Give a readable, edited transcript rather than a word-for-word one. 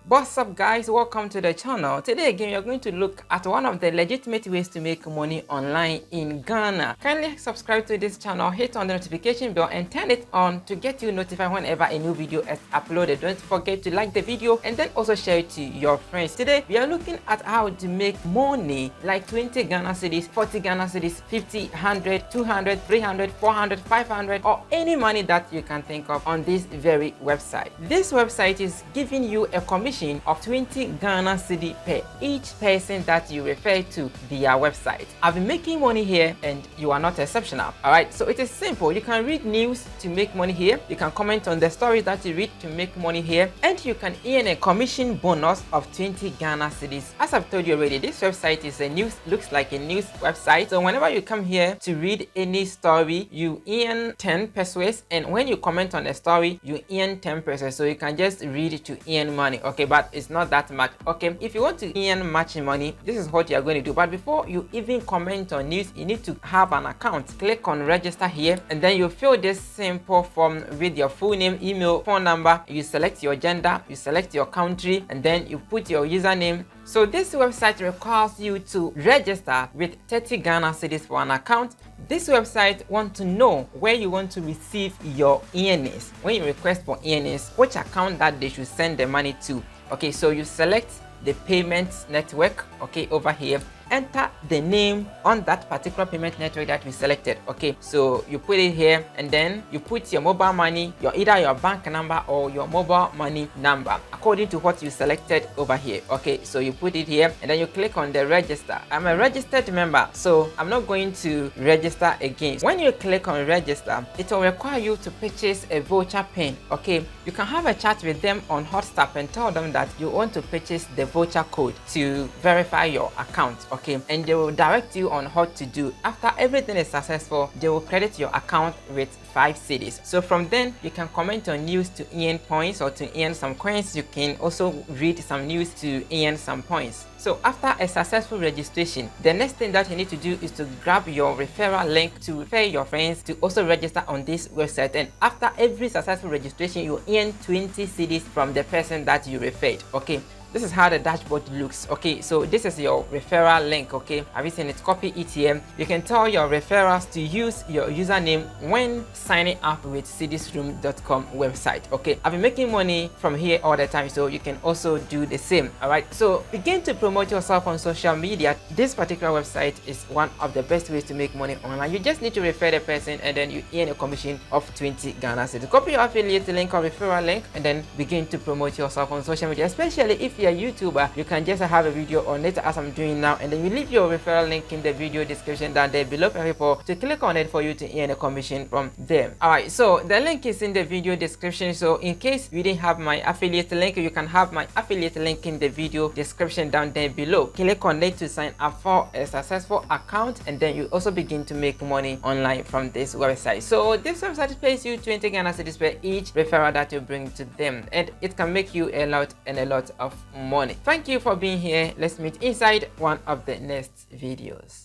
What's up guys, welcome to the channel. Today again you're going to look at one of the legitimate ways to make money online in Ghana. Kindly subscribe to this channel, hit on the notification bell and turn it on to get you notified whenever a new video is uploaded. Don't forget to like the video and then also share it to your friends. Today we are looking at how to make money like 20 Ghana cedis, 40 Ghana cedis, 50, 100, 200, 300, 400, 500 or any money that you can think of on this very website. This website is giving you a commission of 20 Ghana cedi per each person that you refer to their website. I've been making money here and you are not exceptional. Alright, so it is simple. You can read news to make money here. You can comment on the stories that you read to make money here. And you can earn a commission bonus of 20 Ghana cedis. As I've told you already, this website is a news, looks like a news website. So whenever you come here to read any story, you earn 10 pesos. And when you comment on a story, you earn 10 pesos. So you can just read to earn money. Okay, but it's not that much. Okay, if you want to earn much money, this is what you are going to do. But before you even comment on news, you need to have an account. Click on register here and then you fill this simple form with your full name, email, phone number. You select your gender, you select your country, and then you put your username. So this website requires you to register with 30 Ghana cedis for an account. This website wants to know where you want to receive your earnings. When you request for earnings, which account that they should send the money to. Okay, so you select the payment network, okay, over here. Enter the name on that particular payment network that we selected. Okay, so you put it here and then you put your mobile money, either your bank number or your mobile money number according to what you selected over here. Okay, so you put it here and then you click on the register. I'm a registered member, so I'm not going to register again. When you click on register, it will require you to purchase a voucher pin. Okay, you can have a chat with them on WhatsApp and tell them that you want to purchase the voucher code to verify your account. Okay, and they will direct you on what to do. After everything is successful, they will credit your account with 5 cedis. So from then you can comment on news to earn points or to earn some coins. You can also read some news to earn some points. So after a successful registration, the next thing that you need to do is to grab your referral link to refer your friends to also register on this website. And after every successful registration, you earn 20 cedis from the person that you referred. Okay, this is how the dashboard looks. Okay, so this is your referral link. Okay, have you seen it? Copy it here. You can tell your referrals to use your username when signing up with cedisroom.com website. Okay, I've been making money from here all the time, so you can also do the same. All right, so begin to promote yourself on social media. This particular website is one of the best ways to make money online. You just need to refer the person and then you earn a commission of 20 Ghana cedis. Copy your affiliate link or referral link and then begin to promote yourself on social media, especially if you're a YouTuber. You can just have a video on it as I'm doing now, and then you leave your referral link in the video description down there below for people to click on it for you to earn a commission from them. Alright, so the link is in the video description. So in case you didn't have my affiliate link, you can have my affiliate link in the video description down there below. Click on it to sign up for a successful account, and then you also begin to make money online from this website. So this website pays you 20 Ghana cedis per each referral that you bring to them, and it can make you a lot of money. Thank you for being here. Let's meet inside one of the next videos.